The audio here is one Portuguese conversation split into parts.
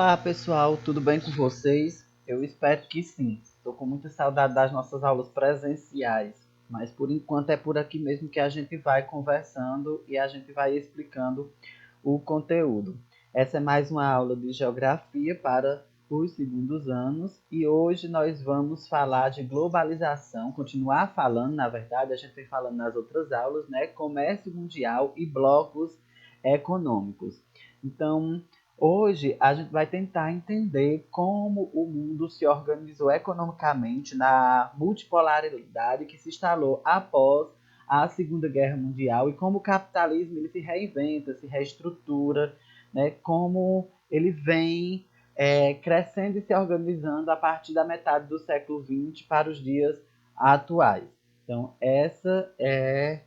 Olá pessoal, tudo bem com vocês? Eu espero que sim. Estou com muita saudade das nossas aulas presenciais, mas por enquanto é por aqui mesmo que a gente vai conversando e a gente vai explicando o conteúdo. Essa é mais uma aula de geografia para os segundos anos e hoje nós vamos falar de globalização, continuar falando, na verdade, a gente vem falando nas outras aulas, né? Comércio mundial e blocos econômicos. Então, hoje a gente vai tentar entender como o mundo se organizou economicamente na multipolaridade que se instalou após a Segunda Guerra Mundial e como o capitalismo ele se reinventa, se reestrutura, né? Como ele vem crescendo e se organizando a partir da metade do século XX para os dias atuais. Então, essa é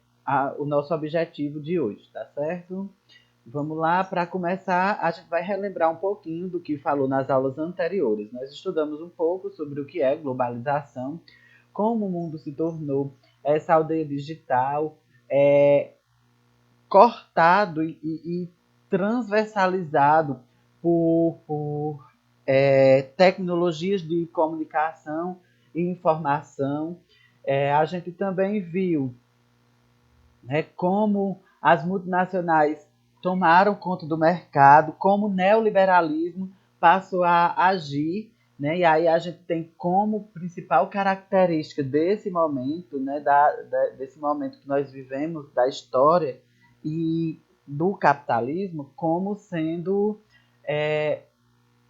o nosso objetivo de hoje, tá certo? Vamos lá, para começar, a gente vai relembrar um pouquinho do que falou nas aulas anteriores. Nós estudamos um pouco sobre o que é globalização, como o mundo se tornou essa aldeia digital, é, cortado e transversalizado por tecnologias de comunicação e informação. A gente também viu, né, como as multinacionais tomaram conta do mercado, como o neoliberalismo passou a agir, né, e aí a gente tem como principal característica desse momento, né, desse momento que nós vivemos, da história e do capitalismo, como sendo é,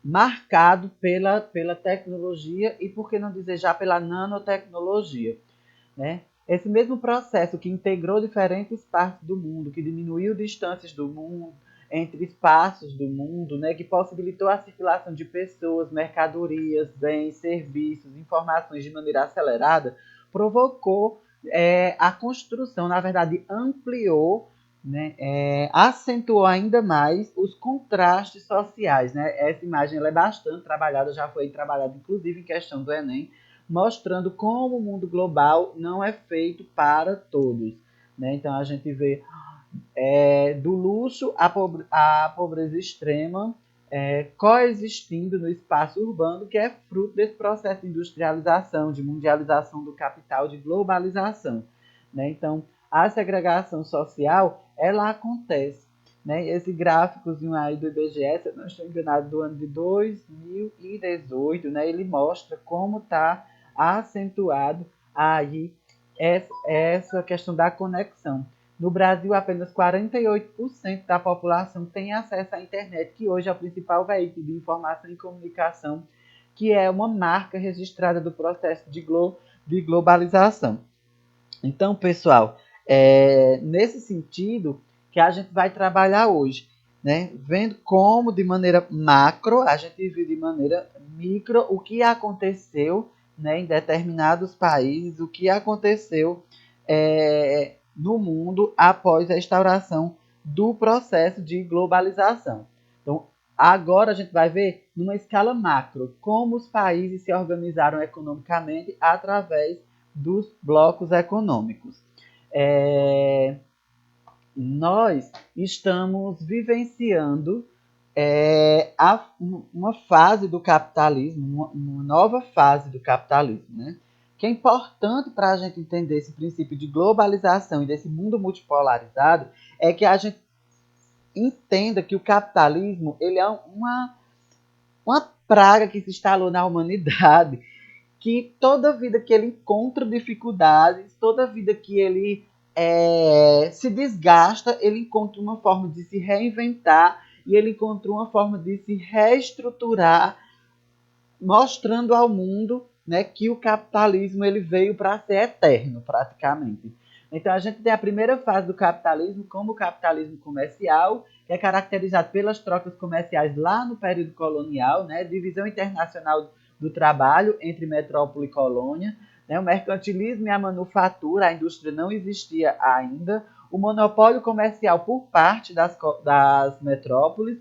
marcado pela tecnologia e, por que não dizer, já pela nanotecnologia, né? Esse mesmo processo que integrou diferentes partes do mundo, que diminuiu distâncias do mundo, entre espaços do mundo, né? Que possibilitou a circulação de pessoas, mercadorias, bens, serviços, informações de maneira acelerada, provocou a construção, na verdade, ampliou, né, acentuou ainda mais os contrastes sociais. Né? Essa imagem ela é bastante trabalhada, já foi trabalhada inclusive em questão do Enem, mostrando como o mundo global não é feito para todos. Né? Então a gente vê do luxo à pobreza extrema coexistindo no espaço urbano, que é fruto desse processo de industrialização, de mundialização do capital, de globalização. Né? Então, a segregação social, ela acontece. Né? Esse gráficozinho aí do IBGE, se eu não estou enganado, do ano de 2018, né? Ele mostra como está acentuado aí essa questão da conexão. No Brasil, apenas 48% da população tem acesso à internet, que hoje é o principal veículo de informação e comunicação, que é uma marca registrada do processo de globalização. Então, pessoal, nesse sentido que a gente vai trabalhar hoje, né? Vendo como de maneira macro, a gente viu de maneira micro o que aconteceu, né, em determinados países, o que aconteceu no mundo após a instauração do processo de globalização. Então, agora a gente vai ver numa escala macro como os países se organizaram economicamente através dos blocos econômicos. Nós estamos vivenciando uma fase do capitalismo, uma nova fase do capitalismo, né? Que é importante para a gente entender esse princípio de globalização e desse mundo multipolarizado, é que a gente entenda que o capitalismo ele é uma praga que se instalou na humanidade, que toda vida que ele encontra dificuldades, toda vida que ele se desgasta, ele encontra uma forma de se reinventar e ele encontrou uma forma de se reestruturar, mostrando ao mundo, né, que o capitalismo ele veio para ser eterno, praticamente. Então a gente tem a primeira fase do capitalismo como o capitalismo comercial, que é caracterizado pelas trocas comerciais lá no período colonial, né, divisão internacional do trabalho entre metrópole e colônia, né, o mercantilismo e a manufatura, a indústria não existia ainda, o monopólio comercial por parte das metrópoles,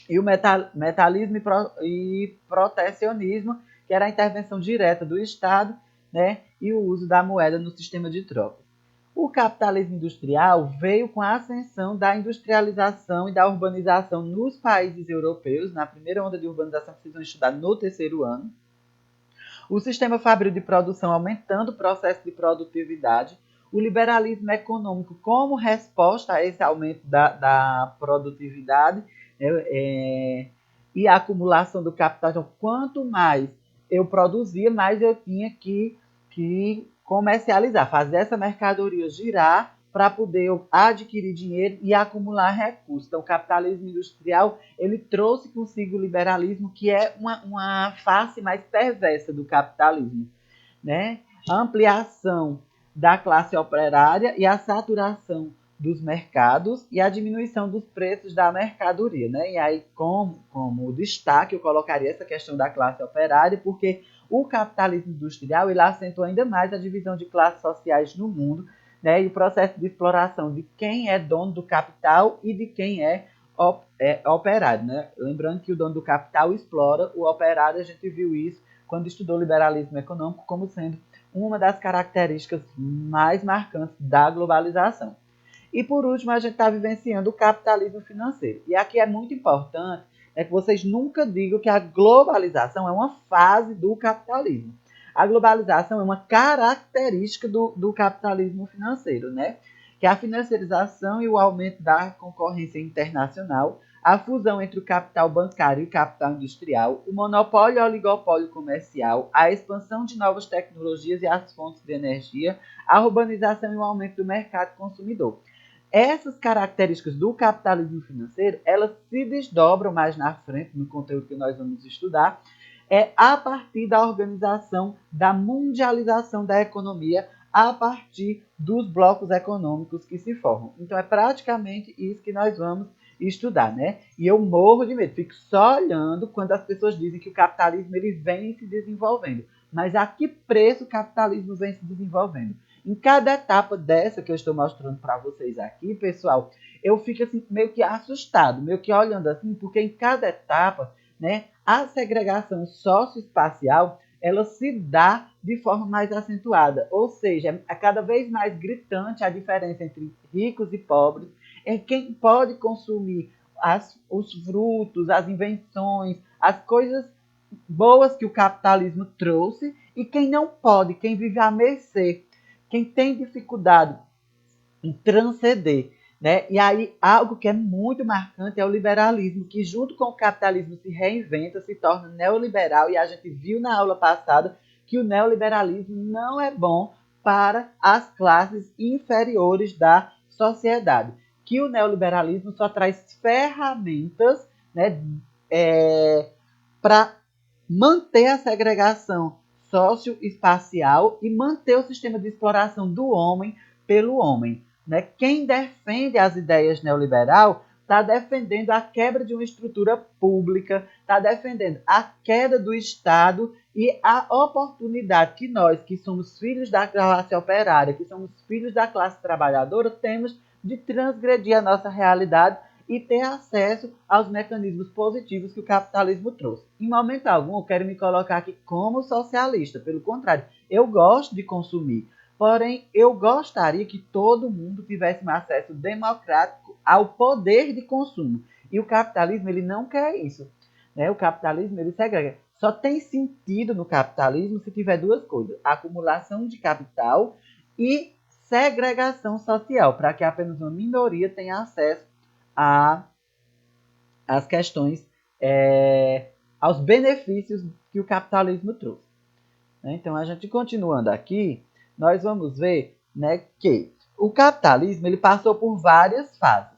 e o metalismo e protecionismo, que era a intervenção direta do Estado, né, e o uso da moeda no sistema de trocas. O capitalismo industrial veio com a ascensão da industrialização e da urbanização nos países europeus, na primeira onda de urbanização que vocês vão estudar no terceiro ano. O sistema fabril de produção aumentando o processo de produtividade, o liberalismo econômico como resposta a esse aumento da produtividade e a acumulação do capital. Então, quanto mais eu produzia, mais eu tinha que comercializar, fazer essa mercadoria girar para poder adquirir dinheiro e acumular recursos. Então, o capitalismo industrial ele trouxe consigo o liberalismo, que é uma face mais perversa do capitalismo, né? A ampliação da classe operária e a saturação dos mercados e a diminuição dos preços da mercadoria, né? E aí, como destaque, eu colocaria essa questão da classe operária, porque o capitalismo industrial ele acentua ainda mais a divisão de classes sociais no mundo, né? E o processo de exploração de quem é dono do capital e de quem é operário, né? Lembrando que o dono do capital explora o operário, a gente viu isso quando estudou liberalismo econômico como sendo uma das características mais marcantes da globalização. E por último, a gente está vivenciando o capitalismo financeiro. E aqui é muito importante que vocês nunca digam que a globalização é uma fase do capitalismo. A globalização é uma característica do capitalismo financeiro, né? Que é a financiarização e o aumento da concorrência internacional, a fusão entre o capital bancário e o capital industrial, o monopólio e o oligopólio comercial, a expansão de novas tecnologias e as fontes de energia, a urbanização e o aumento do mercado consumidor. Essas características do capitalismo financeiro, elas se desdobram mais na frente, no conteúdo que nós vamos estudar, a partir da organização da mundialização da economia, a partir dos blocos econômicos que se formam. Então, é praticamente isso que nós vamos estudar, né? E eu morro de medo, fico só olhando quando as pessoas dizem que o capitalismo ele vem se desenvolvendo. Mas a que preço o capitalismo vem se desenvolvendo? Em cada etapa dessa que eu estou mostrando para vocês aqui, pessoal, eu fico assim meio que assustado, meio que olhando assim, porque em cada etapa, né, a segregação socioespacial, ela se dá de forma mais acentuada, ou seja, é cada vez mais gritante a diferença entre ricos e pobres, em quem pode consumir os frutos, as invenções, as coisas boas que o capitalismo trouxe, e quem não pode, quem vive à mercê, quem tem dificuldade em transcender, né? E aí, algo que é muito marcante é o liberalismo, que junto com o capitalismo se reinventa, se torna neoliberal, e a gente viu na aula passada que o neoliberalismo não é bom para as classes inferiores da sociedade, que o neoliberalismo só traz ferramentas, né, para manter a segregação socioespacial e manter o sistema de exploração do homem pelo homem. Né? Quem defende as ideias neoliberal está defendendo a quebra de uma estrutura pública, está defendendo a queda do Estado e a oportunidade que nós, que somos filhos da classe operária, que somos filhos da classe trabalhadora, temos de transgredir a nossa realidade e ter acesso aos mecanismos positivos que o capitalismo trouxe. Em momento algum, eu quero me colocar aqui como socialista. Pelo contrário, eu gosto de consumir. Porém, eu gostaria que todo mundo tivesse um acesso democrático ao poder de consumo. E o capitalismo ele não quer isso. Né? O capitalismo ele segrega. Só tem sentido no capitalismo se tiver duas coisas: acumulação de capital e segregação social, para que apenas uma minoria tenha acesso às questões, aos benefícios que o capitalismo trouxe. Então, a gente continuando aqui, nós vamos ver, né, que o capitalismo ele passou por várias fases.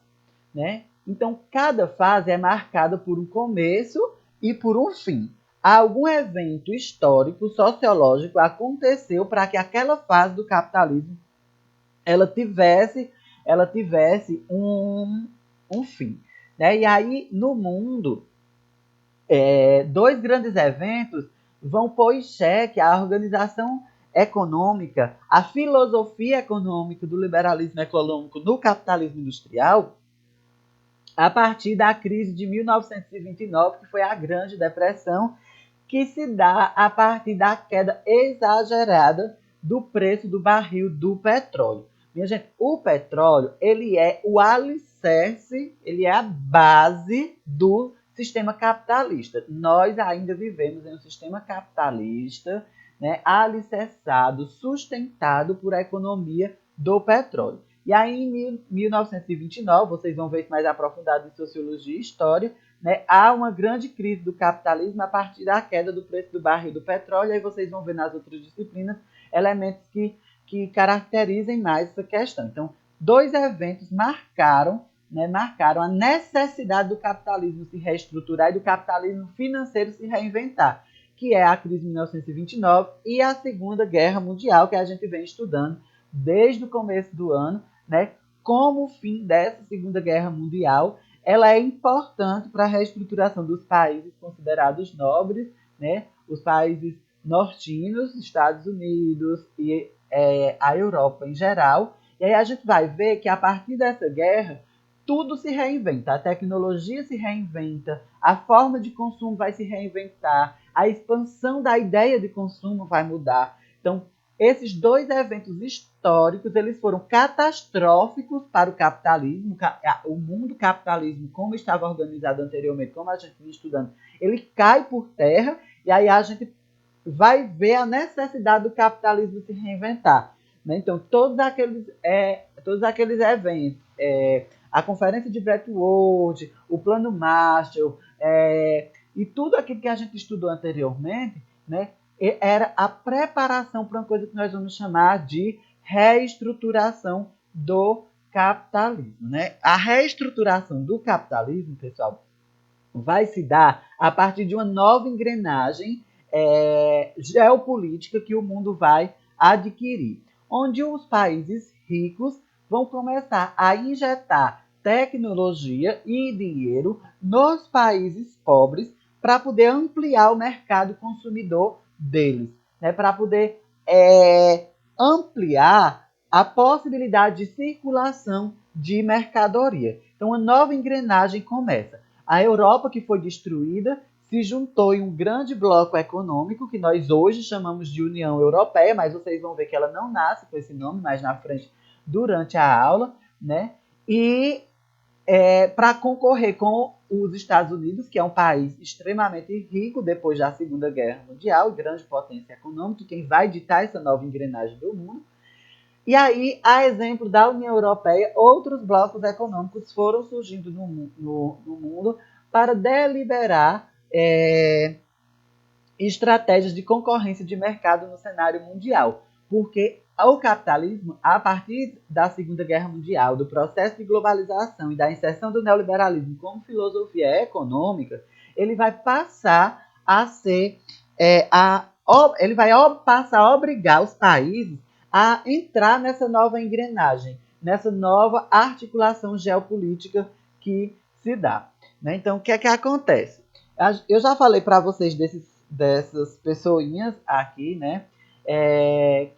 Né? Então, cada fase é marcada por um começo e por um fim. Algum evento histórico, sociológico aconteceu para que aquela fase do capitalismo ela tivesse um fim. Né? E aí, no mundo, dois grandes eventos vão pôr em xeque a organização econômica, a filosofia econômica do liberalismo econômico no capitalismo industrial, a partir da crise de 1929, que foi a Grande Depressão, que se dá a partir da queda exagerada do preço do barril do petróleo. Minha gente, o petróleo, ele é o alicerce, ele é a base do sistema capitalista. Nós ainda vivemos em um sistema capitalista, né, alicerçado, sustentado por a economia do petróleo. E aí, em 1929, vocês vão ver isso mais aprofundado em Sociologia e História, né, há uma grande crise do capitalismo a partir da queda do preço do barril do petróleo. Aí vocês vão ver nas outras disciplinas elementos que caracterizem mais essa questão. Então, dois eventos marcaram a necessidade do capitalismo se reestruturar e do capitalismo financeiro se reinventar, que é a crise de 1929 e a Segunda Guerra Mundial, que a gente vem estudando desde o começo do ano, né? Como o fim dessa Segunda Guerra Mundial ela é importante para a reestruturação dos países considerados nobres, né? Os países nortinos, Estados Unidos e a Europa em geral. E aí a gente vai ver que a partir dessa guerra, tudo se reinventa. A tecnologia se reinventa, a forma de consumo vai se reinventar, a expansão da ideia de consumo vai mudar. Então, esses dois eventos históricos, eles foram catastróficos para o capitalismo, o mundo capitalismo, como estava organizado anteriormente, como a gente vinha estudando, ele cai por terra, e aí a gente vai ver a necessidade do capitalismo se reinventar. Né? Então, todos aqueles eventos, a Conferência de Bretton Woods, o Plano Marshall, e tudo aquilo que a gente estudou anteriormente, né, era a preparação para uma coisa que nós vamos chamar de reestruturação do capitalismo. Né? A reestruturação do capitalismo, pessoal, vai se dar a partir de uma nova engrenagem geopolítica que o mundo vai adquirir, onde os países ricos vão começar a injetar tecnologia e dinheiro nos países pobres para poder ampliar o mercado consumidor deles, né? Para poder ampliar a possibilidade de circulação de mercadoria. Então, uma nova engrenagem começa. A Europa, que foi destruída, se juntou em um grande bloco econômico, que nós hoje chamamos de União Europeia, mas vocês vão ver que ela não nasce com esse nome mais na frente durante a aula, né? E para concorrer com os Estados Unidos, que é um país extremamente rico depois da Segunda Guerra Mundial, grande potência econômica, quem vai ditar essa nova engrenagem do mundo. E aí, a exemplo da União Europeia, outros blocos econômicos foram surgindo no mundo para deliberar estratégias de concorrência de mercado no cenário mundial. Porque o capitalismo, a partir da Segunda Guerra Mundial, do processo de globalização e da inserção do neoliberalismo como filosofia econômica, ele vai passar a ser, ele vai passar a obrigar os países a entrar nessa nova engrenagem, nessa nova articulação geopolítica que se dá. Né? Então, o que é que acontece? Eu já falei para vocês dessas pessoinhas aqui, né?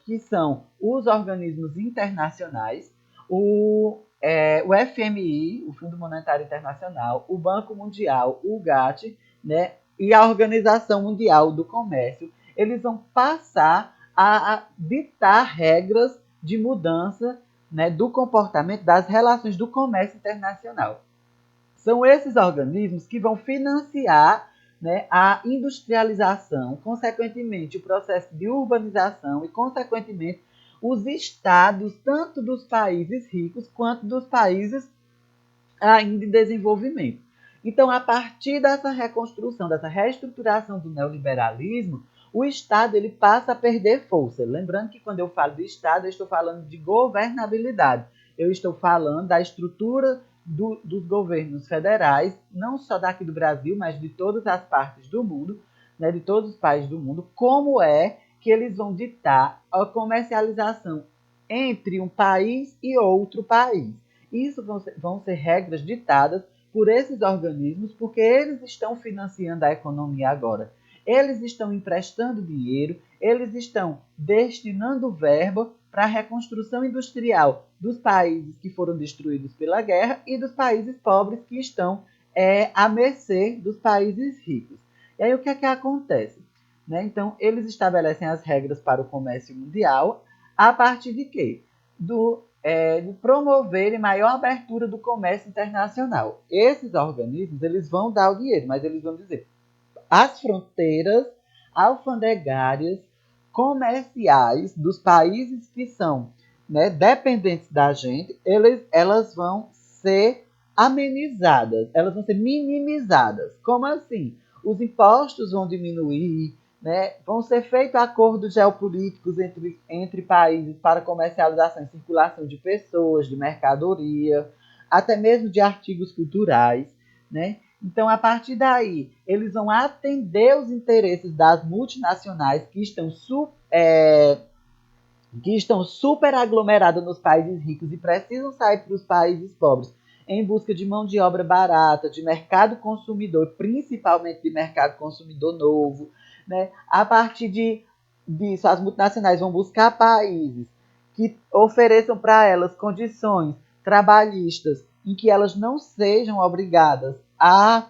Que são os organismos internacionais, o FMI, o Fundo Monetário Internacional, o Banco Mundial, o GATT, né? E a Organização Mundial do Comércio. Eles vão passar a ditar regras de mudança, né, do comportamento das relações do comércio internacional. São esses organismos que vão financiar, né, a industrialização, consequentemente o processo de urbanização e, consequentemente, os estados, tanto dos países ricos quanto dos países ainda em desenvolvimento. Então, a partir dessa reconstrução, dessa reestruturação do neoliberalismo, o Estado ele passa a perder força. Lembrando que quando eu falo de Estado, eu estou falando de governabilidade. Eu estou falando da estrutura dos governos federais, não só daqui do Brasil, mas de todas as partes do mundo, né, de todos os países do mundo, como é que eles vão ditar a comercialização entre um país e outro país. Isso vão ser regras ditadas por esses organismos, porque eles estão financiando a economia agora. Eles estão emprestando dinheiro, eles estão destinando verba para a reconstrução industrial dos países que foram destruídos pela guerra e dos países pobres que estão à mercê dos países ricos. E aí o que é que acontece? Né? Então, eles estabelecem as regras para o comércio mundial a partir de quê? de promoverem maior abertura do comércio internacional. Esses organismos, eles vão dar o dinheiro, mas eles vão dizer, as fronteiras alfandegárias comerciais dos países que são, né, dependentes da gente, elas vão ser amenizadas, elas vão ser minimizadas. Como assim? Os impostos vão diminuir, né? Vão ser feitos acordos geopolíticos entre países para comercialização e circulação de pessoas, de mercadoria, até mesmo de artigos culturais, né? Então, a partir daí, eles vão atender os interesses das multinacionais que estão super aglomeradas nos países ricos e precisam sair para os países pobres em busca de mão de obra barata, de mercado consumidor, principalmente de mercado consumidor novo. Né? A partir disso, as multinacionais vão buscar países que ofereçam para elas condições trabalhistas em que elas não sejam obrigadas a,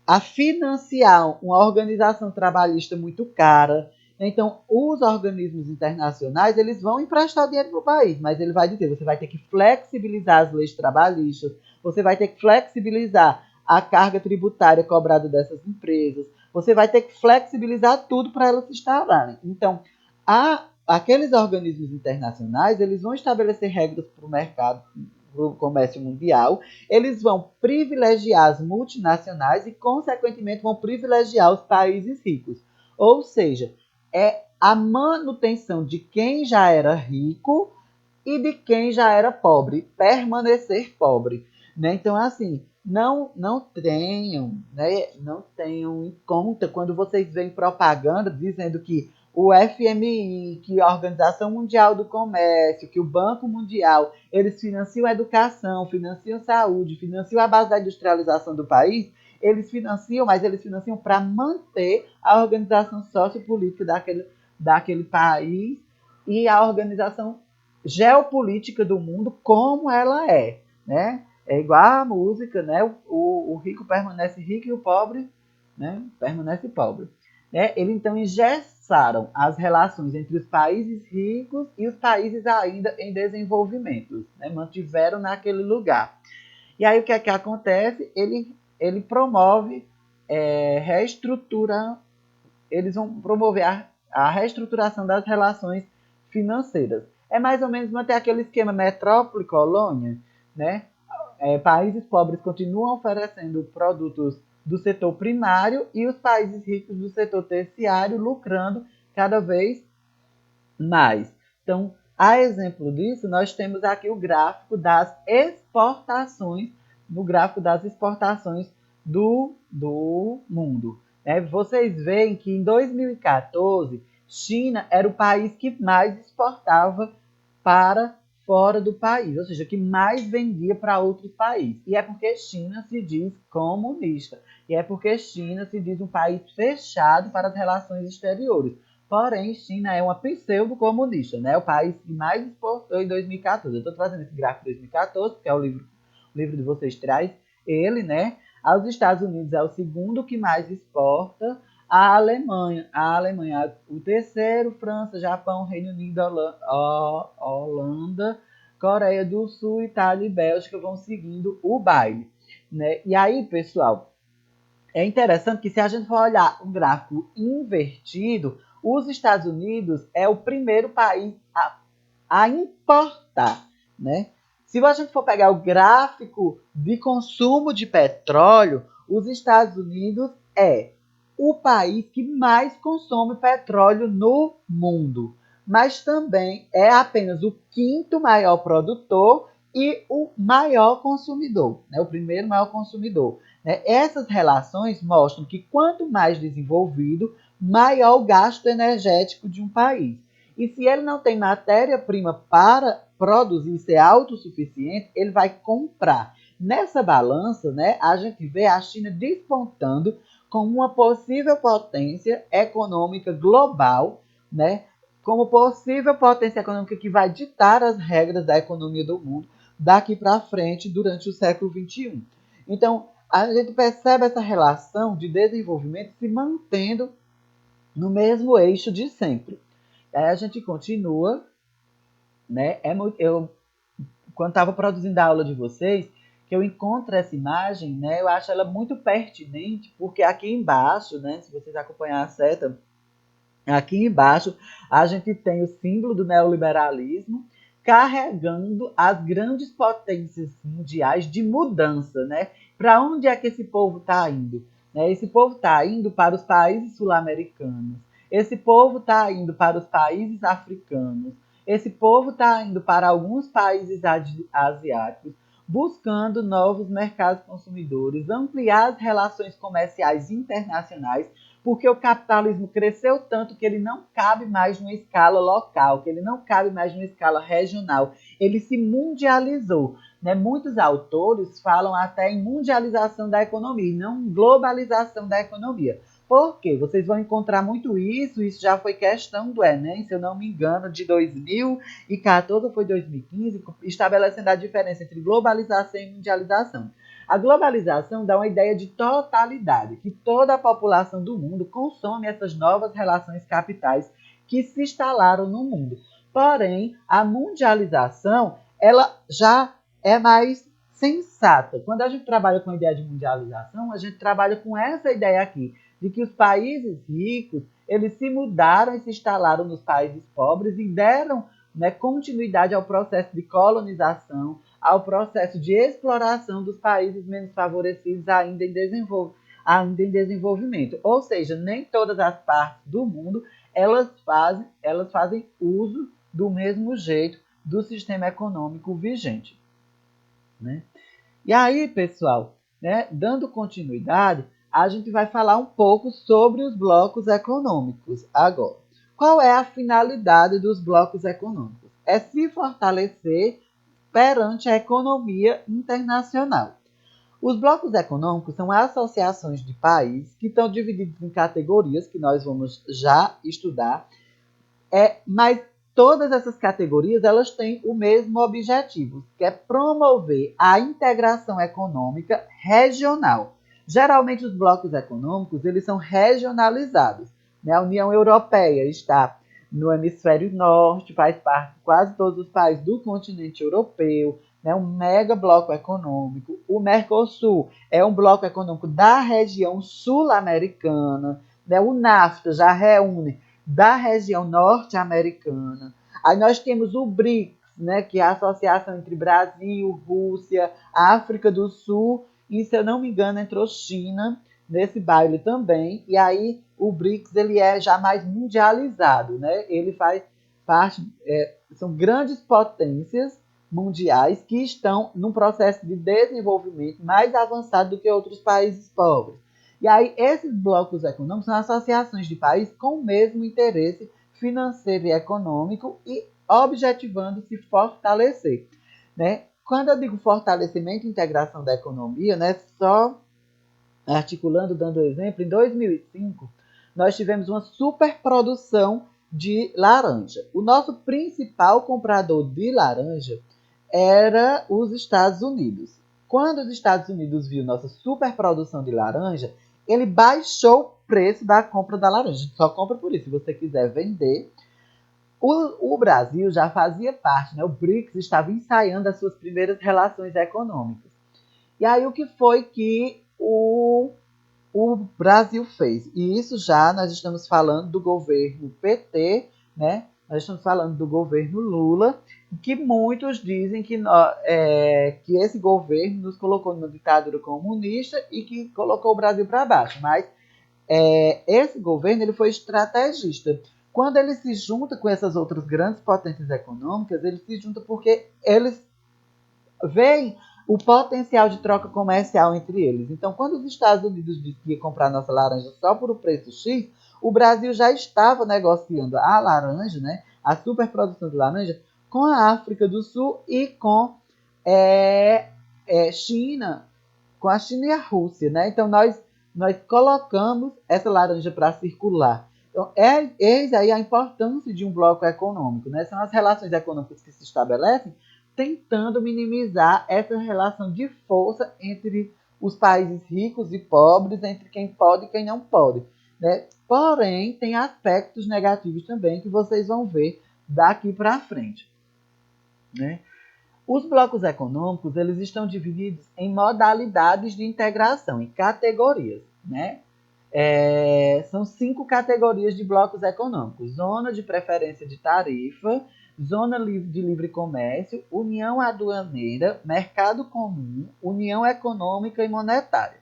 a financiar uma organização trabalhista muito cara. Então, os organismos internacionais, eles vão emprestar dinheiro para o país, mas ele vai dizer, você vai ter que flexibilizar as leis trabalhistas, você vai ter que flexibilizar a carga tributária cobrada dessas empresas, você vai ter que flexibilizar tudo para elas se instalarem. Então, aqueles organismos internacionais, eles vão estabelecer regras para o mercado, para o comércio mundial, eles vão privilegiar as multinacionais e, consequentemente, vão privilegiar os países ricos. Ou seja, é a manutenção de quem já era rico e de quem já era pobre, permanecer pobre. Né? Então, assim, não tenham em conta quando vocês veem propaganda dizendo que o FMI, que a Organização Mundial do Comércio, que o Banco Mundial, eles financiam a educação, financiam a saúde, financiam a base da industrialização do país, eles financiam, mas eles financiam para manter a organização sociopolítica daquele país e a organização geopolítica do mundo como ela é, né? É igual a música, né? O rico permanece rico e o pobre, né, permanece pobre. Né? Eles então engessaram as relações entre os países ricos e os países ainda em desenvolvimento, né? Mantiveram naquele lugar. E aí o que é que acontece? Ele promove reestrutura, eles vão promover a reestruturação das relações financeiras. É mais ou menos manter aquele esquema metrópole-colônia, né? Países pobres continuam oferecendo produtos do setor primário e os países ricos do setor terciário lucrando cada vez mais. Então, a exemplo disso, nós temos aqui o gráfico das exportações, no gráfico das exportações do mundo. Vocês veem que em 2014, China era o país que mais exportava para fora do país, ou seja, que mais vendia para outros países. E é porque China se diz comunista. E é porque China se diz um país fechado para as relações exteriores. Porém, China é uma pseudo-comunista, né? O país que mais exportou em 2014. Eu estou trazendo esse gráfico de 2014, porque é o livro de vocês traz ele, né? Aos Estados Unidos é o segundo que mais exporta. A Alemanha, o terceiro, França, Japão, Reino Unido, Holanda, Coreia do Sul, Itália e Bélgica vão seguindo o baile. Né? E aí, pessoal, é interessante que se a gente for olhar um gráfico invertido, os Estados Unidos é o primeiro país a importar. Né? Se a gente for pegar o gráfico de consumo de petróleo, os Estados Unidos é o país que mais consome petróleo no mundo, mas também é apenas o quinto maior produtor e o maior consumidor, né? O primeiro maior consumidor. Né? Essas relações mostram que quanto mais desenvolvido, maior o gasto energético de um país. E se ele não tem matéria-prima para produzir e ser autossuficiente, ele vai comprar. Nessa balança, né, a gente vê a China despontando como uma possível potência econômica global, né, como possível potência econômica que vai ditar as regras da economia do mundo daqui para frente durante o século XXI. Então, a gente percebe essa relação de desenvolvimento se mantendo no mesmo eixo de sempre. Aí a gente continua. né? Eu, quando estava produzindo a aula de vocês, que eu encontro essa imagem, né? Eu acho ela muito pertinente, porque aqui embaixo, né? Se vocês acompanhar a seta, aqui embaixo a gente tem o símbolo do neoliberalismo carregando as grandes potências mundiais de mudança, né? Para onde é que esse povo está indo? Né? Esse povo está indo para os países sul-americanos. Esse povo está indo para os países africanos. Esse povo está indo para alguns países asiáticos, buscando novos mercados consumidores, ampliar as relações comerciais internacionais, porque o capitalismo cresceu tanto que ele não cabe mais numa escala local, que ele não cabe mais numa escala regional. Ele se mundializou. Né? Muitos autores falam até em mundialização da economia, não globalização da economia. Por quê? Vocês vão encontrar muito isso já foi questão do Enem, se eu não me engano, de 2014 ou foi 2015, estabelecendo a diferença entre globalização e mundialização. A globalização dá uma ideia de totalidade, que toda a população do mundo consome essas novas relações capitais que se instalaram no mundo. Porém, a mundialização, ela já é mais sensata. Quando a gente trabalha com a ideia de mundialização, a gente trabalha com essa ideia aqui, de que os países ricos, eles se mudaram e se instalaram nos países pobres e deram, né, continuidade ao processo de colonização, ao processo de exploração dos países menos favorecidos ainda em desenvolvimento. Ou seja, nem todas as partes do mundo elas fazem uso do mesmo jeito do sistema econômico vigente. Né? E aí, pessoal, né, dando continuidade, a gente vai falar um pouco sobre os blocos econômicos agora. Qual é a finalidade dos blocos econômicos? É se fortalecer perante a economia internacional. Os blocos econômicos são associações de países que estão divididos em categorias, que nós vamos já estudar, mas todas essas categorias elas têm o mesmo objetivo, que é promover a integração econômica regional. Geralmente os blocos econômicos eles são regionalizados. Né? A União Europeia está no hemisfério norte, faz parte de quase todos os países do continente europeu, né? Um mega bloco econômico. O Mercosul é um bloco econômico da região sul-americana. Né? O NAFTA já reúne da região norte-americana. Aí nós temos o BRICS, né, que é a associação entre Brasil, Rússia, África do Sul e, se eu não me engano, entrou China nesse baile também. E aí o BRICS ele é já mais mundializado, né? Ele faz parte, são grandes potências mundiais que estão num processo de desenvolvimento mais avançado do que outros países pobres. E aí, esses blocos econômicos são associações de países com o mesmo interesse financeiro e econômico e objetivando se fortalecer. Né? Quando eu digo fortalecimento e integração da economia, né, só articulando, dando exemplo, em 2005, nós tivemos uma superprodução de laranja. O nosso principal comprador de laranja era os Estados Unidos. Quando os Estados Unidos viu nossa superprodução de laranja, ele baixou o preço da compra da laranja. A gente só compra por isso. Se você quiser vender, o Brasil já fazia parte, né? O BRICS estava ensaiando as suas primeiras relações econômicas. E aí o que foi que o Brasil fez? E isso já nós estamos falando do governo PT, né? Nós estamos falando do governo Lula, que muitos dizem que esse governo nos colocou numa ditadura comunista e que colocou o Brasil para baixo. Mas esse governo ele foi estrategista. Quando ele se junta com essas outras grandes potências econômicas, ele se junta porque eles veem o potencial de troca comercial entre eles. Então, quando os Estados Unidos disse que ia comprar nossa laranja só por o preço X, o Brasil já estava negociando a laranja, né, a superprodução de laranja, com a África do Sul e com China, com a China e a Rússia. Né? Então, nós colocamos essa laranja para circular. Então, eis aí a importância de um bloco econômico. Né? São as relações econômicas que se estabelecem tentando minimizar essa relação de força entre os países ricos e pobres, entre quem pode e quem não pode. Né? Porém, tem aspectos negativos também que vocês vão ver daqui para frente. né? Os blocos econômicos eles estão divididos em modalidades de integração, em categorias, né? São 5 categorias de blocos econômicos: zona de preferência de tarifa, zona de livre comércio, união aduaneira, mercado comum, união econômica e monetária.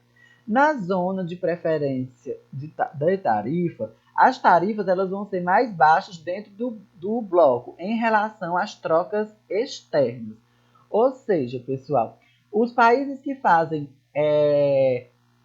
Na zona de preferência de tarifa, as tarifas elas vão ser mais baixas dentro do bloco em relação às trocas externas. Ou seja, pessoal, os países que fazem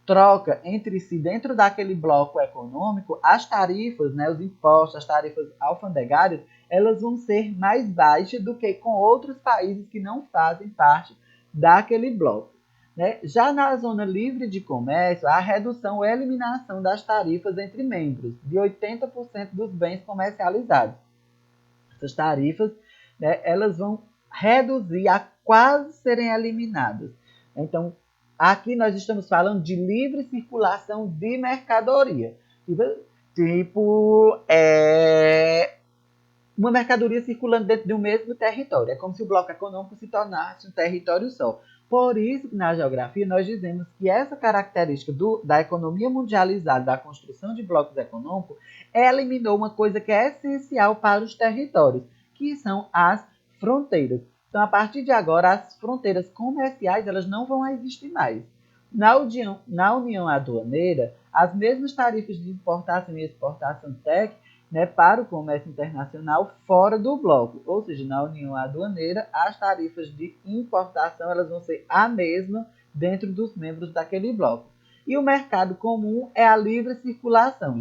troca entre si dentro daquele bloco econômico, as tarifas, né, os impostos, as tarifas alfandegárias, elas vão ser mais baixas do que com outros países que não fazem parte daquele bloco. Né? Já na zona livre de comércio, há redução ou eliminação das tarifas entre membros, de 80% dos bens comercializados. Essas tarifas, né, elas vão reduzir a quase serem eliminadas. Então, aqui nós estamos falando de livre circulação de mercadoria. Tipo, uma mercadoria circulando dentro do mesmo território. É como se o bloco econômico se tornasse um território só. Por isso que na geografia nós dizemos que essa característica da economia mundializada, da construção de blocos econômicos, eliminou uma coisa que é essencial para os territórios, que são as fronteiras. Então, a partir de agora, as fronteiras comerciais elas não vão existir mais. Na União Aduaneira, as mesmas tarifas de importação e exportação TEC, né, para o comércio internacional fora do bloco. Ou seja, na União Aduaneira, as tarifas de importação elas vão ser a mesma dentro dos membros daquele bloco. E o mercado comum é a livre circulação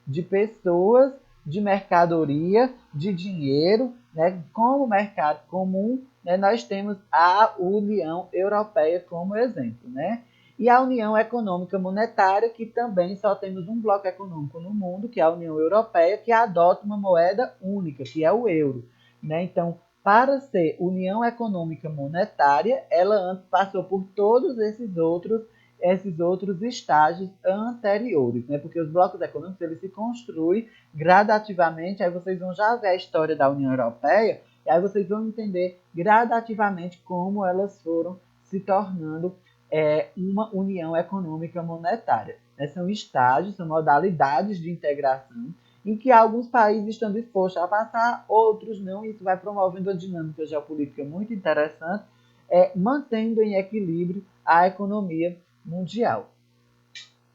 de pessoas, de mercadoria, de dinheiro. Né? Como mercado comum, né, nós temos a União Europeia como exemplo. Né? E a União Econômica Monetária, que também só temos um bloco econômico no mundo, que é a União Europeia, que adota uma moeda única, que é o euro. Né? Então, para ser União Econômica Monetária, ela antes passou por todos esses outros estágios anteriores, né? Porque os blocos econômicos eles se construem gradativamente, aí vocês vão já ver a história da União Europeia, e aí vocês vão entender gradativamente como elas foram se tornando uma união econômica monetária. São estágios, são modalidades de integração em que alguns países estão dispostos a passar, outros não, e isso vai promovendo uma dinâmica geopolítica muito interessante, mantendo em equilíbrio a economia mundial.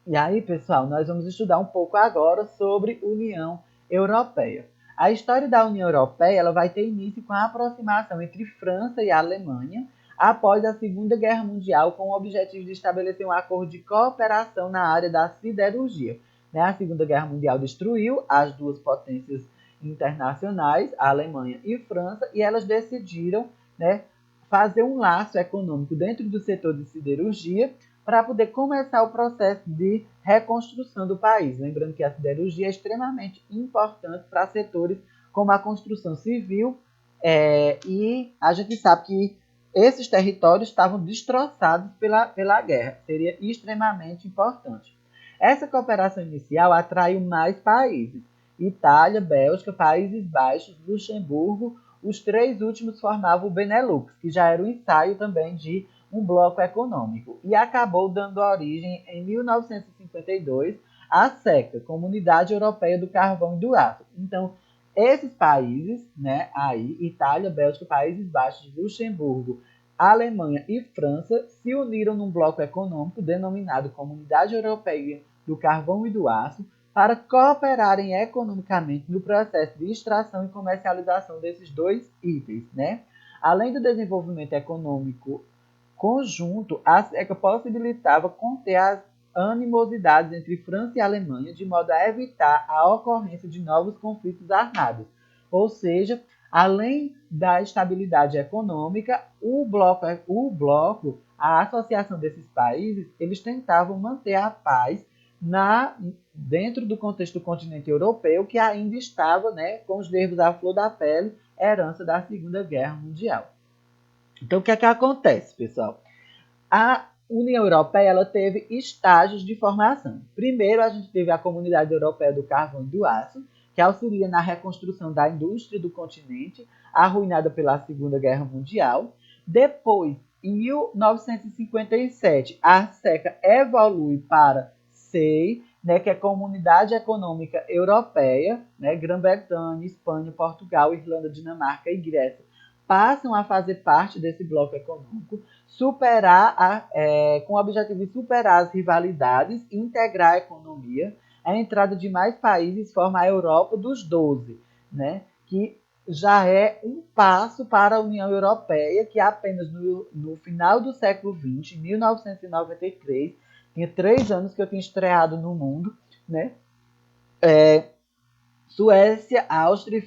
E aí, pessoal, nós vamos estudar um pouco agora sobre União Europeia. A história da União Europeia ela vai ter início com a aproximação entre França e Alemanha após a Segunda Guerra Mundial, com o objetivo de estabelecer um acordo de cooperação na área da siderurgia. A Segunda Guerra Mundial destruiu as duas potências internacionais, a Alemanha e França, e elas decidiram, né, fazer um laço econômico dentro do setor de siderurgia para poder começar o processo de reconstrução do país. Lembrando que a siderurgia é extremamente importante para setores como a construção civil, e a gente sabe que esses territórios estavam destroçados pela guerra. Seria extremamente importante. Essa cooperação inicial atraiu mais países: Itália, Bélgica, Países Baixos, Luxemburgo. Os 3 últimos formavam o Benelux, que já era um ensaio também de um bloco econômico, e acabou dando origem, em 1952, à CECA, Comunidade Europeia do Carvão e do Aço. Então, esses países, né, aí, Itália, Bélgica, Países Baixos, Luxemburgo, Alemanha e França, se uniram num bloco econômico denominado Comunidade Europeia do Carvão e do Aço, para cooperarem economicamente no processo de extração e comercialização desses 2 itens. Né? Além do desenvolvimento econômico conjunto, a CECA possibilitava conter as animosidades entre França e Alemanha, de modo a evitar a ocorrência de novos conflitos armados. Ou seja, além da estabilidade econômica, o bloco, a associação desses países, eles tentavam manter a paz dentro do contexto do continente europeu, que ainda estava, né, com os nervos à flor da pele, herança da Segunda Guerra Mundial. Então, o que é que acontece, pessoal? A União Europeia ela teve estágios de formação. Primeiro, a gente teve a Comunidade Europeia do Carvão e do Aço, que auxilia na reconstrução da indústria do continente, arruinada pela Segunda Guerra Mundial. Depois, em 1957, a CECA evolui para CEI, né, que é Comunidade Econômica Europeia, né, Grã-Bretanha, Espanha, Portugal, Irlanda, Dinamarca e Grécia passam a fazer parte desse bloco econômico, com o objetivo de superar as rivalidades e integrar a economia. A entrada de mais países forma a Europa dos 12, né, que já é um passo para a União Europeia, que apenas no final do século XX, em 1993, tinha 3 anos que eu tinha estreado no mundo, né? Suécia, Áustria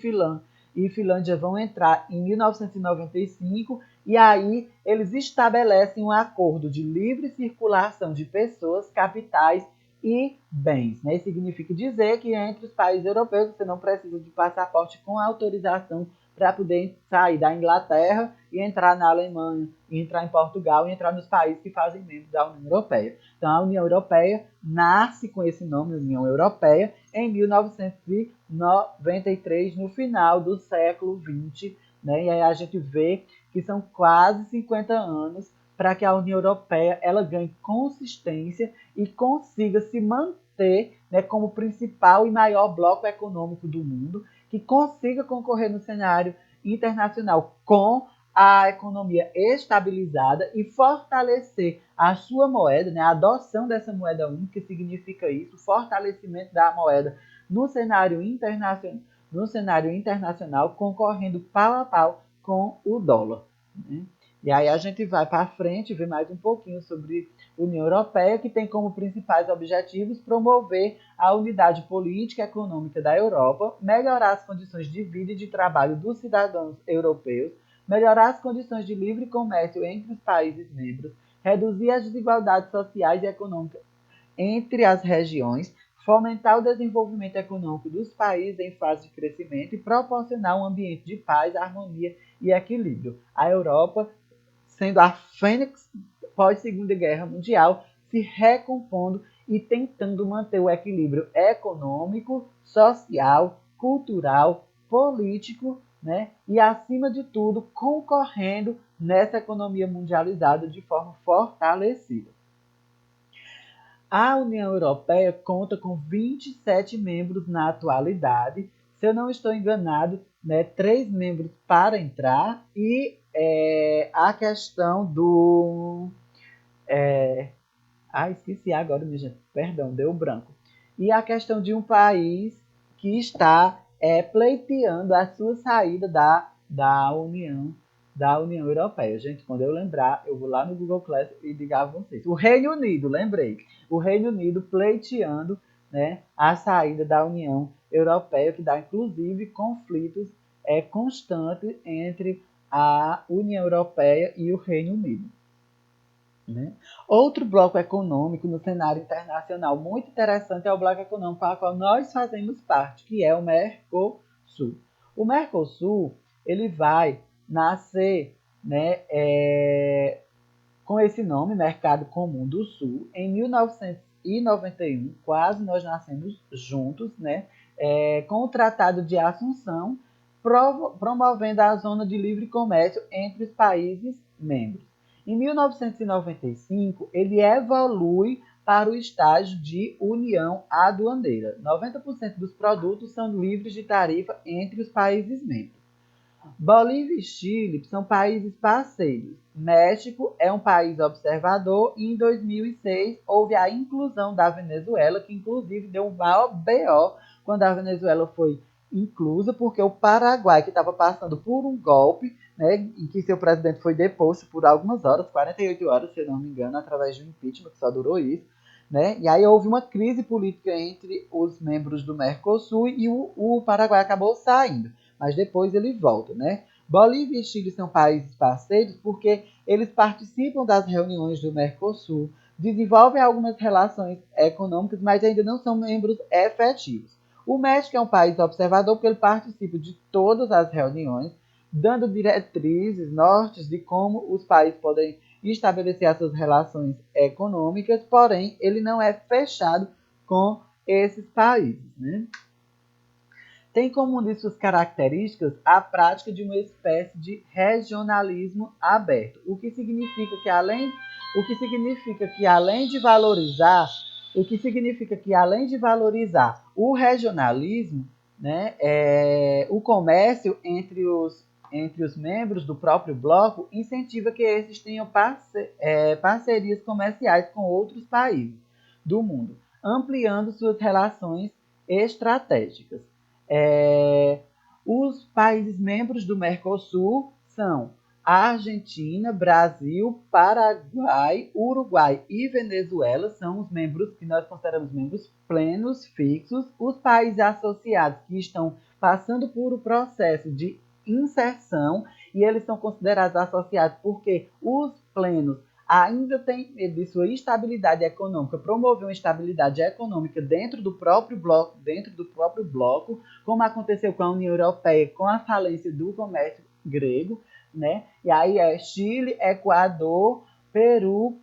e Finlândia vão entrar em 1995 e aí eles estabelecem um acordo de livre circulação de pessoas, capitais e bens. Né? Isso significa dizer que entre os países europeus você não precisa de passaporte com autorização para poder sair da Inglaterra e entrar na Alemanha, e entrar em Portugal e entrar nos países que fazem membros da União Europeia. Então a União Europeia nasce com esse nome, União Europeia, em 1993, no final do século XX. Né? E aí a gente vê que são quase 50 anos para que a União Europeia ela ganhe consistência e consiga se manter, né, como principal e maior bloco econômico do mundo, que consiga concorrer no cenário internacional com a economia estabilizada e fortalecer a sua moeda, né, a adoção dessa moeda única, que significa isso, o fortalecimento da moeda no cenário internacional, concorrendo pau a pau com o dólar. Né? E aí a gente vai para frente, ver mais um pouquinho sobre a União Europeia, que tem como principais objetivos promover a unidade política e econômica da Europa, melhorar as condições de vida e de trabalho dos cidadãos europeus, melhorar as condições de livre comércio entre os países membros, reduzir as desigualdades sociais e econômicas entre as regiões, fomentar o desenvolvimento econômico dos países em fase de crescimento e proporcionar um ambiente de paz, harmonia e equilíbrio. A Europa, sendo a fênix pós-Segunda Guerra Mundial, se recompondo e tentando manter o equilíbrio econômico, social, cultural, político, né? E, acima de tudo, concorrendo nessa economia mundializada de forma fortalecida. A União Europeia conta com 27 membros na atualidade. Se eu não estou enganado, né, 3 membros para entrar e a questão do... esqueci agora, minha gente. Perdão, deu branco. E a questão de um país que está pleiteando a sua saída da União Europeia. Gente, quando eu lembrar, eu vou lá no Google Class e digo a vocês. O Reino Unido, lembrei. O Reino Unido pleiteando, né, a saída da União Europeia, que dá inclusive conflitos constantes entre a União Europeia e o Reino Unido. Né? Outro bloco econômico no cenário internacional muito interessante é o bloco econômico para o qual nós fazemos parte, que é o Mercosul. O Mercosul ele vai nascer, né, com esse nome, Mercado Comum do Sul, em 1991, quase nós nascemos juntos, né, com o Tratado de Assunção, promovendo a zona de livre comércio entre os países membros. Em 1995, ele evolui para o estágio de união aduaneira. 90% dos produtos são livres de tarifa entre os países membros. Bolívia e Chile são países parceiros. México é um país observador e em 2006 houve a inclusão da Venezuela, que inclusive deu um maior BO quando a Venezuela foi inclusa, porque o Paraguai, que estava passando por um golpe, né, em que seu presidente foi deposto por algumas horas, 48 horas, se eu não me engano, através de um impeachment, que só durou isso, né? E aí houve uma crise política entre os membros do Mercosul e o Paraguai acabou saindo, mas depois ele volta, né? Bolívia e Chile são países parceiros porque eles participam das reuniões do Mercosul, desenvolvem algumas relações econômicas, mas ainda não são membros efetivos. O México é um país observador porque ele participa de todas as reuniões, dando diretrizes, nortes de como os países podem estabelecer as suas relações econômicas, porém ele não é fechado com esses países. Né? tem como uma de suas características a prática de uma espécie de regionalismo aberto, o que significa que além de valorizar o regionalismo, né, o comércio entre os membros do próprio bloco incentiva que esses tenham parcerias comerciais com outros países do mundo, ampliando suas relações estratégicas. Os países membros do Mercosul são Argentina, Brasil, Paraguai, Uruguai e Venezuela, são os membros que nós consideramos membros plenos, fixos. Os países associados que estão passando por o processo de inserção, e eles são considerados associados porque os plenos ainda têm de sua estabilidade econômica, promover uma estabilidade econômica dentro do próprio bloco, como aconteceu com a União Europeia, com a falência do comércio grego, né? E aí é Chile, Equador, Peru,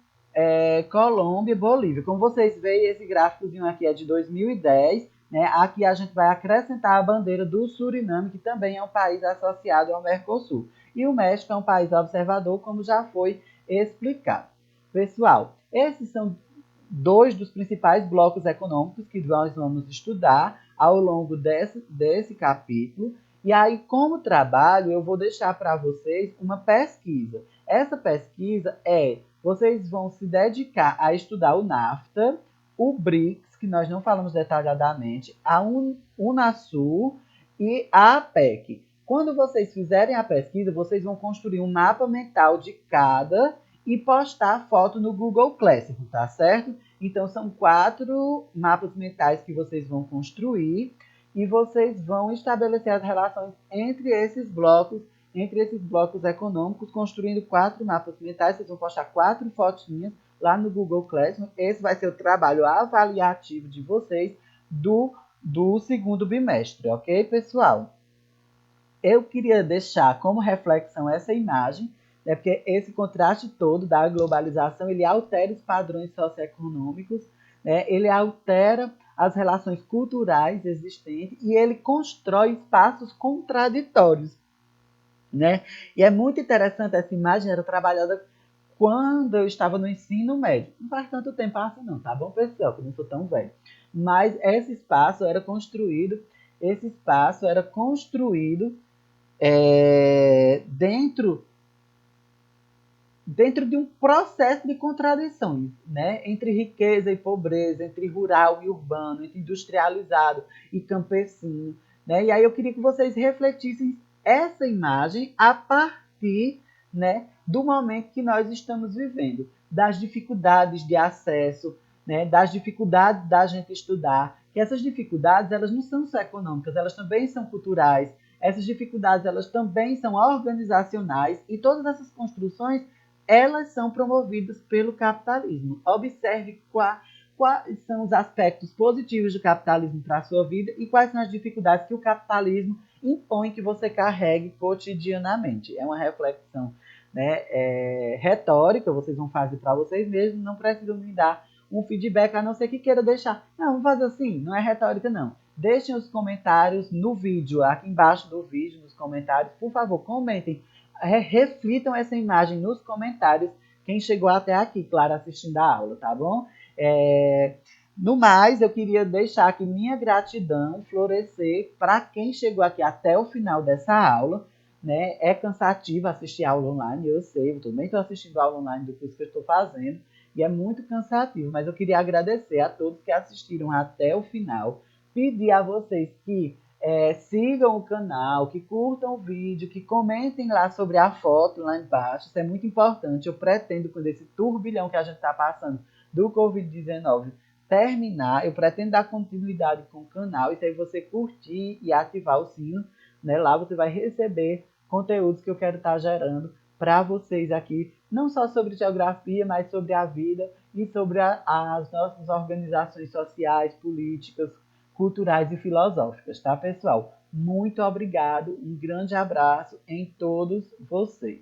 Colômbia e Bolívia. Como vocês veem, esse gráficozinho aqui é de 2010, né? Aqui a gente vai acrescentar a bandeira do Suriname, que também é um país associado ao Mercosul. E o México é um país observador, como já foi explicado. Pessoal, esses são dois dos principais blocos econômicos que nós vamos estudar ao longo desse capítulo. E aí, como trabalho, eu vou deixar para vocês uma pesquisa. Essa pesquisa vocês vão se dedicar a estudar o NAFTA, o BRICS, que nós não falamos detalhadamente, a Unasul e a APEC. Quando vocês fizerem a pesquisa, vocês vão construir um mapa mental de cada e postar a foto no Google Classroom, tá certo? Então, são 4 mapas mentais que vocês vão construir e vocês vão estabelecer as relações entre esses blocos econômicos, construindo 4 mapas mentais. Vocês vão postar 4 fotinhas lá no Google Classroom. Esse vai ser o trabalho avaliativo de vocês do segundo bimestre, ok, pessoal? Eu queria deixar como reflexão essa imagem, né, porque esse contraste todo da globalização, ele altera os padrões socioeconômicos, né, ele altera as relações culturais existentes e ele constrói espaços contraditórios, né? E é muito interessante, essa imagem era trabalhada quando eu estava no ensino médio. Não faz tanto tempo assim não, tá bom, pessoal? Que eu não sou tão velho. Mas esse espaço era construído dentro de um processo de contradições, né? Entre riqueza e pobreza, entre rural e urbano, entre industrializado e campesino, né? E aí eu queria que vocês refletissem essa imagem a partir, né, do momento que nós estamos vivendo, das dificuldades de acesso, né, das dificuldades da gente estudar, que essas dificuldades elas não são só econômicas, elas também são culturais. Essas dificuldades elas também são organizacionais e todas essas construções elas são promovidas pelo capitalismo. Observe quais são os aspectos positivos do capitalismo para a sua vida e quais são as dificuldades que o capitalismo impõe que você carregue cotidianamente. É uma reflexão, né, retórica, vocês vão fazer para vocês mesmos, não precisam me dar um feedback, a não ser que queira deixar. Não, vamos fazer assim, não é retórica não. Deixem os comentários no vídeo, aqui embaixo do vídeo, nos comentários, por favor, comentem, reflitam essa imagem nos comentários, quem chegou até aqui, claro, assistindo a aula, tá bom? No mais, eu queria deixar aqui minha gratidão, florescer para quem chegou aqui até o final dessa aula, né? É cansativo assistir aula online, eu sei, eu também estou assistindo aula online do curso que eu estou fazendo, e é muito cansativo, mas eu queria agradecer a todos que assistiram até o final, pedir a vocês que sigam o canal, que curtam o vídeo, que comentem lá sobre a foto lá embaixo, isso é muito importante. Eu pretendo, com esse turbilhão que a gente está passando do Covid-19 terminar, eu pretendo dar continuidade com o canal, e se aí você curtir e ativar o sino, né, lá você vai receber conteúdos que eu quero estar gerando para vocês aqui, não só sobre geografia, mas sobre a vida e sobre as nossas organizações sociais, políticas, culturais e filosóficas, tá, pessoal? Muito obrigado, um grande abraço em todos vocês.